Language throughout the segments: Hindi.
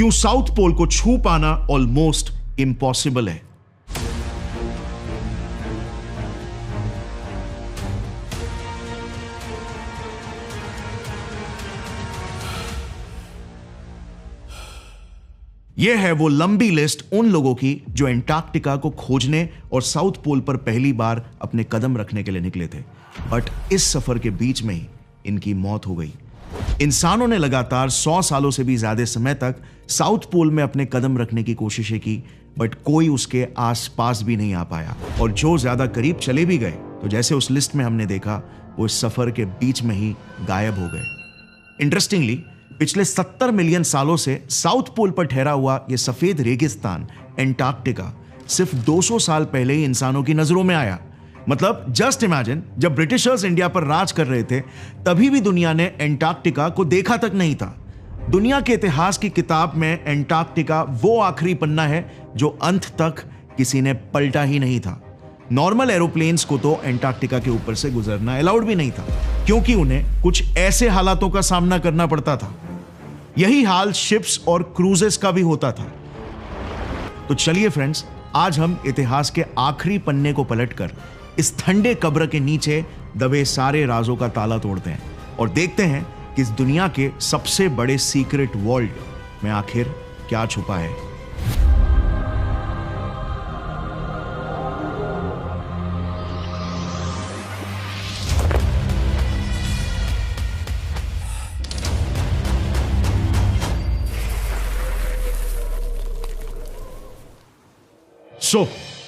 क्यों साउथ पोल को छू पाना ऑलमोस्ट इम्पॉसिबल है। यह है वो लंबी लिस्ट उन लोगों की जो एंटार्क्टिका को खोजने और साउथ पोल पर पहली बार अपने कदम रखने के लिए निकले थे, बट इस सफर के बीच में ही इनकी मौत हो गई। इंसानों ने लगातार 100 सालों से भी ज्यादा समय तक साउथ पोल में अपने कदम रखने की कोशिशें की, बट कोई उसके आसपास भी नहीं आ पाया, और जो ज्यादा करीब चले भी गए तो जैसे उस लिस्ट में हमने देखा, वो इस सफर के बीच में ही गायब हो गए। इंटरेस्टिंगली, पिछले 70 मिलियन सालों से साउथ पोल पर ठहरा हुआ यह सफेद रेगिस्तान एंटार्क्टिका सिर्फ 200 साल पहले ही इंसानों की नजरों में आया। मतलब जस्ट इमेजिन, जब ब्रिटिशर्स इंडिया पर राज कर रहे थे तभी भी दुनिया ने एंटार्क्टिका को देखा तक नहीं था। दुनिया के इतिहास की किताब में एंटार्क्टिका वो आखिरी पन्ना है जो अंत तक किसी ने पलटा ही नहीं था। नॉर्मल एरोप्लेन्स को तो एंटार्क्टिका के ऊपर से गुजरना अलाउड भी नहीं था, क्योंकि उन्हें कुछ ऐसे हालातों का सामना करना पड़ता था। यही हाल शिप्स और क्रूजेस का भी होता था। तो चलिए फ्रेंड्स, आज हम इतिहास के आखिरी पन्ने को पलटकर इस ठंडे कब्र के नीचे दबे सारे राजों का ताला तोड़ते हैं और देखते हैं कि इस दुनिया के सबसे बड़े सीक्रेट वर्ल्ड में आखिर क्या छुपा है।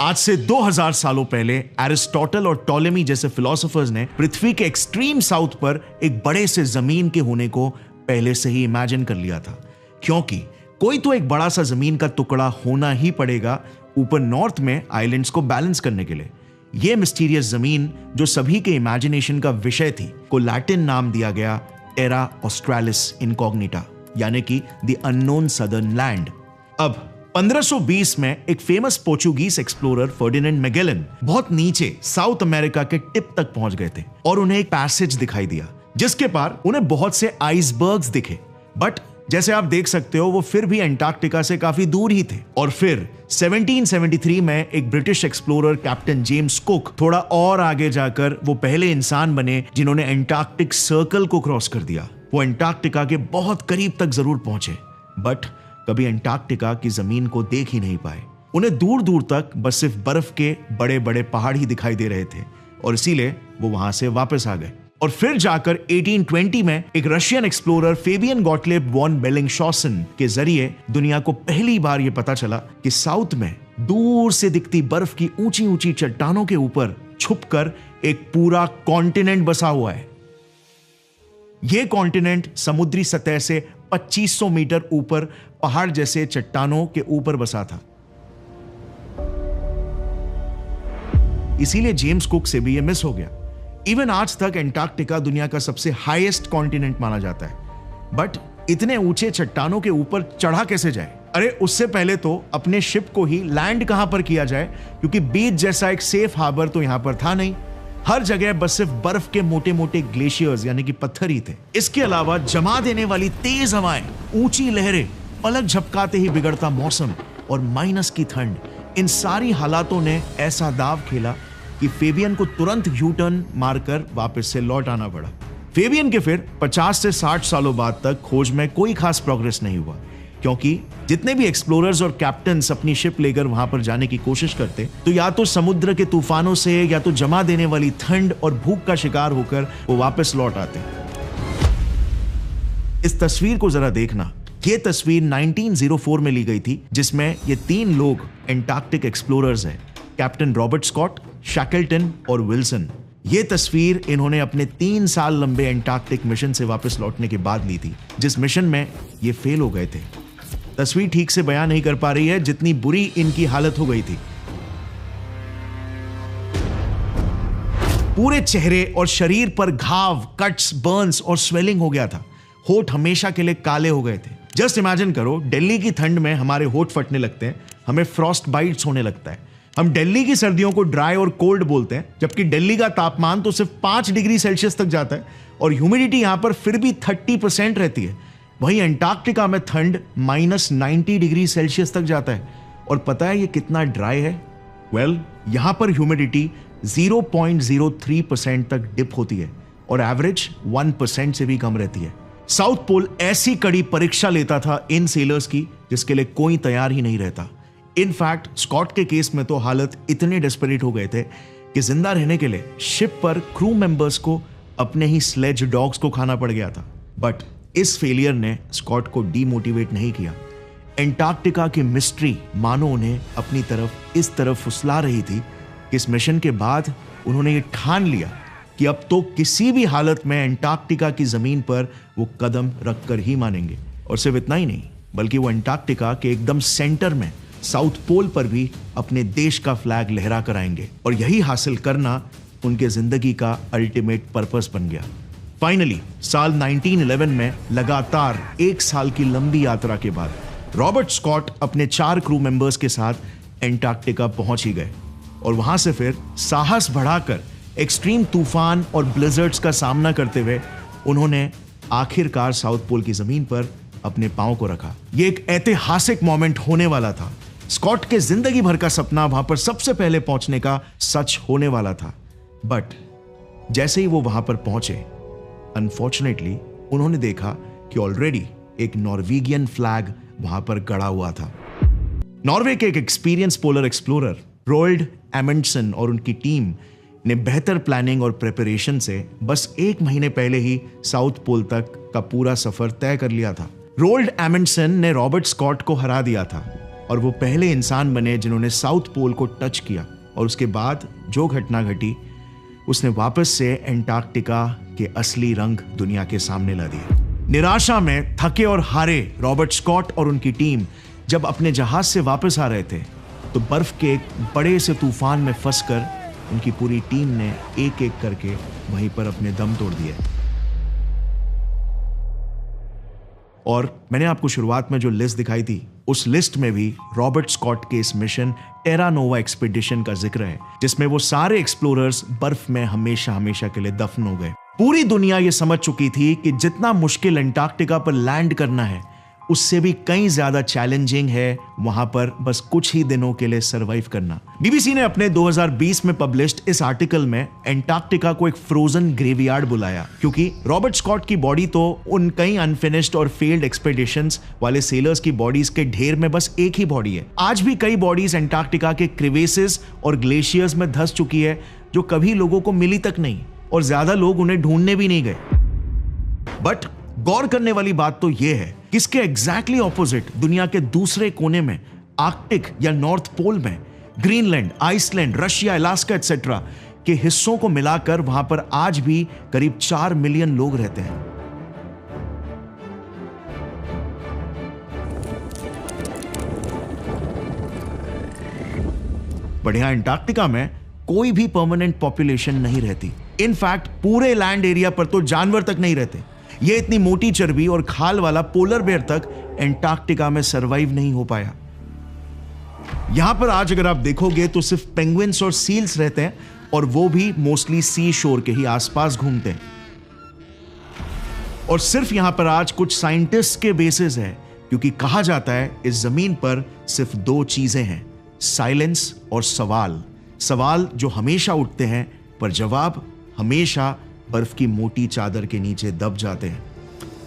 आज से 2000 सालों पहले एरिस्टोटल और टॉलेमी जैसे फिलोसोफर्स ने पृथ्वी के एक्सट्रीम साउथ पर एक बड़े से जमीन के होने को पहले से ही इमेजिन कर लिया था, क्योंकि कोई तो एक बड़ा सा जमीन का टुकड़ा होना ही पड़ेगा ऊपर नॉर्थ में आइलैंड्स को बैलेंस करने के लिए। यह मिस्टीरियस जमीन जो सभी के इमेजिनेशन का विषय थी, को लैटिन नाम दिया गया टेरा ऑस्ट्रेलिस इनकॉग्निटा, यानी कि द अननोन सदर्न लैंड। अब 1520 में एक famous Portuguese explorer Ferdinand Magellan बहुत नीचे साउथ अमेरिका के टिप तक पहुंच गए थे और उन्हें एक पैसेज दिखाई दिया जिसके पार उन्हें बहुत से आइसबर्ग्स दिखे, बट जैसे आप देख सकते हो वो फिर भी एंटार्क्टिका से काफी दूर ही थे। और फिर 1773 में एक British explorer captain James cook थोड़ा और आगे जाकर वो पहले इंसान बने जिन्होंने एंटार्क्टिक सर्कल को क्रॉस कर दिया। वो एंटार्क्टिका के बहुत करीब तक जरूर पहुंचे, बट कभी एंटार्क्टिका की जमीन को देख ही नहीं पाए। उन्हें दूर दूर तक बस सिर्फ बर्फ के बड़े बड़े पहाड़ ही दिखाई दे रहे थे और इसीलिए वो वहां से वापस आ गए। और फिर जाकर 1820 में एक रशियन एक्सप्लोरर फेबियन गॉटलेब वॉन बेलिंगशॉसन के जरिए दुनिया को पहली बार यह पता चला कि साउथ में दूर से दिखती बर्फ की ऊंची ऊंची चट्टानों के ऊपर छुपकर एक पूरा कॉन्टिनेंट बसा हुआ है। यह कॉन्टिनेंट समुद्री सतह से 2500 मीटर ऊपर पहाड़ जैसे चट्टानों के ऊपर बसा था। इसीलिए जेम्स कुक से भी यह मिस हो गया। इवन आज तक एंटार्क्टिका दुनिया का सबसे हाईएस्ट कॉन्टिनेंट माना जाता है, बट इतने ऊंचे चट्टानों के ऊपर चढ़ा कैसे जाए? अरे उससे पहले तो अपने शिप को ही लैंड कहां पर किया जाए, क्योंकि बीच जैसा एक सेफ हार्बर तो यहां पर था नहीं। हर जगह बस सिर्फ बर्फ के मोटे मोटे ग्लेशियर्स यानी कि पत्थर ही थे। इसके अलावा जमा देने वाली तेज हवाएं, ऊंची लहरें, पलक झपकाते ही बिगड़ता मौसम और माइनस की ठंड, इन सारी हालातों ने ऐसा दाव खेला कि फेबियन को तुरंत यू टर्न मारकर वापस से लौट आना पड़ा। फेबियन के फिर 50 से 60 सालों बाद तक खोज में कोई खास प्रोग्रेस नहीं हुआ, क्योंकि जितने भी एक्सप्लोरर्स और कैप्टन्स अपनी शिप लेकर वहां पर जाने की कोशिश करते तो या तो समुद्र के तूफानों से या तो जमा देने वाली ठंड और भूख का शिकार होकर वो वापस लौट आते। इस तस्वीर को जरा देखना। ये तस्वीर 1904 में ली गई थी, जिसमें ये 3 लोग एंटार्क्टिक एक्सप्लोरर्स हैं, कैप्टन रॉबर्ट स्कॉट, शैकल्टन और विल्सन। ये तस्वीर इन्होंने अपने 3 साल लंबे एंटार्क्टिक मिशन से वापस लौटने के बाद ली थी, जिस मिशन में ये फेल हो गए थे। तस्वीर ठीक से बयान नहीं कर पा रही है जितनी बुरी इनकी हालत हो गई थी। पूरे चेहरे और शरीर पर घाव, कट्स, बर्न्स और स्वेलिंग हो गया था। होठ हमेशा के लिए काले हो गए थे। जस्ट इमेजिन करो, दिल्ली की ठंड में हमारे होठ फटने लगते हैं, हमें फ्रॉस्ट बाइट्स होने लगता है। हम दिल्ली की सर्दियों को ड्राई और कोल्ड बोलते हैं, जबकि दिल्ली का तापमान तो सिर्फ 5 डिग्री सेल्सियस तक जाता है और ह्यूमिडिटी यहां पर फिर भी 30% रहती है। वहीं अंटार्कटिका में ठंड -90 डिग्री सेल्सियस तक जाता है। और पता है ये कितना ड्राई है? वेल, यहां पर ह्यूमिडिटी 0.03% तक डिप होती है और एवरेज 1% से भी कम रहती है। साउथ पोल ऐसी कड़ी परीक्षा लेता था इन सेलर्स की जिसके लिए कोई तैयार ही नहीं रहता। इनफैक्ट स्कॉट के केस में तो हालत इतने डेस्परेट हो गए थे कि जिंदा रहने के लिए शिप पर क्रू मेंबर्स को अपने ही स्लेज डॉग्स को खाना पड़ गया था। बट इस फेलियर ने स्कॉट को डीमोटिवेट नहीं किया। एंटार्क्टिका की मिस्ट्री मानो उन्हें अपनी तरफ इस तरफ फुसला रही थी कि इस मिशन के बाद उन्होंने ये ठान लिया कि अब तो किसी भी हालत में एंटार्क्टिका की जमीन पर वो कदम रखकर ही मानेंगे। और सिर्फ इतना ही नहीं, बल्कि वो एंटार्क्टिका के एकदम सेंटर में साउथ पोल पर भी अपने देश का फ्लैग लहरा कर आएंगे। और यही हासिल करना उनके जिंदगी का अल्टीमेट पर्पस बन गया। फाइनली साल 1911 में लगातार 1 साल की लंबी यात्रा के बाद रॉबर्ट स्कॉट अपने 4 क्रू मेंबर्स के साथ एंटार्क्टिका पहुंच ही गए। और वहां से फिर साहस बढ़ाकर एक्सट्रीम तूफान और ब्लिजर्ड्स का सामना करते हुए उन्होंने आखिरकार साउथ पोल की जमीन पर अपने पांव को रखा। यह एक ऐतिहासिक मोमेंट होने वाला था। स्कॉट के जिंदगी भर का सपना वहां पर सबसे पहले पहुंचने का सच होने वाला था। बट जैसे ही वो वहां पर पहुंचे, अनफॉर्चुनेटली उन्होंने देखा कि ऑलरेडी एक नॉर्वेगियन फ्लैग वहां पर गड़ा हुआ था। नॉर्वे के एक experience polar explorer rolled Amundsen और उनकी टीम ने बेहतर प्लानिंग और प्रिपरेशन से बस 1 महीने पहले ही साउथ पोल तक का पूरा सफर तय कर लिया था। रोल्ड एमंडसन ने रॉबर्ट स्कॉट को हरा दिया था और वो पहले इंसान बने जिन्होंने साउथ पोल को टच किया। और उसके बाद जो घटना घटी, उसने वापस से एंटार्क्टिका के असली रंग दुनिया के सामने ला दिए। निराशा में थके और हारे रॉबर्ट स्कॉट और उनकी टीम जब अपने जहाज से वापस आ रहे थे तो बर्फ के एक बड़े से तूफान में फंसकर उनकी पूरी टीम ने एक एक करके वहीं पर अपने दम तोड़ दिए। और मैंने आपको शुरुआत में जो लिस्ट दिखाई थी, उस लिस्ट में भी रॉबर्ट स्कॉट के इस मिशन टेरा नोवा एक्सपीडिशन का जिक्र है, जिसमें वो सारे एक्सप्लोरर्स बर्फ में हमेशा हमेशा के लिए दफन हो गए। पूरी दुनिया ये समझ चुकी थी कि जितना मुश्किल एंटार्क्टिका पर लैंड करना है, उससे भी कई ज्यादा चैलेंजिंग है वहां पर बस कुछ ही दिनों के लिए सरवाइव करना। बीबीसी ने अपने 2020 में पब्लिश्ड इस आर्टिकल में एंटार्क्टिका को एक फ्रोजन ग्रेवयार्ड बुलाया, क्योंकि रॉबर्ट स्कॉट की बॉडी तो उन कई अनफिनिश्ड और फेल्ड एक्सपेडिशंस वाले सेलर्स की बॉडीज के ढेर में बस एक ही बॉडी है। आज भी कई बॉडीज एंटार्क्टिका के क्रिवेसेस और ग्लेशियर्स में धंस चुकी है, जो कभी लोगों को मिली तक नहीं और ज्यादा लोग उन्हें ढूंढने भी नहीं गए। बट गौर करने वाली बात तो यह है कि इसके एग्जैक्टली ऑपोजिट दुनिया के दूसरे कोने में आर्कटिक या नॉर्थ पोल में Greenland, Iceland, Russia, Alaska etcetera के हिस्सों को मिलाकर वहां पर आज भी करीब 4 मिलियन लोग रहते हैं। बढ़िया, एंटार्क्टिका में कोई भी परमानेंट पॉपुलेशन नहीं रहती। इनफैक्ट पूरे लैंड एरिया पर तो जानवर तक नहीं रहते। ये इतनी मोटी चर्बी और खाल वाला पोलर बेयर तक एंटार्क्टिका में सरवाइव नहीं हो पाया। यहां पर आज अगर आप देखोगे तो सिर्फ पेंगुइन्स और सील्स रहते हैं, और वो भी मोस्टली सी शोर के ही आसपास घूमते हैं। और सिर्फ यहां पर आज कुछ साइंटिस्ट के बेसिस है, क्योंकि कहा जाता है इस जमीन पर सिर्फ 2 चीजें हैं, साइलेंस और सवाल। सवाल जो हमेशा उठते हैं, पर जवाब हमेशा बर्फ की मोटी चादर के नीचे दब जाते हैं।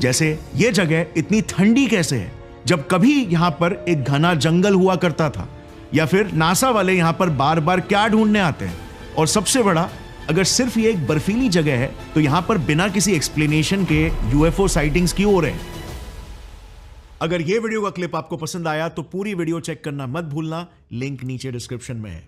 जैसे ये जगह इतनी ठंडी कैसे है, जब कभी यहां पर एक घना जंगल हुआ करता था, या फिर नासा वाले यहां पर बार बार क्या ढूंढने आते हैं। और सबसे बड़ा, अगर सिर्फ ये एक बर्फीली जगह है तो यहां पर बिना किसी एक्सप्लेनेशन के यूएफओ साइटिंग्स क्यों हो रहे हैं। अगर ये वीडियो का क्लिप आपको पसंद आया तो पूरी वीडियो चेक करना मत भूलना, लिंक नीचे डिस्क्रिप्शन में है।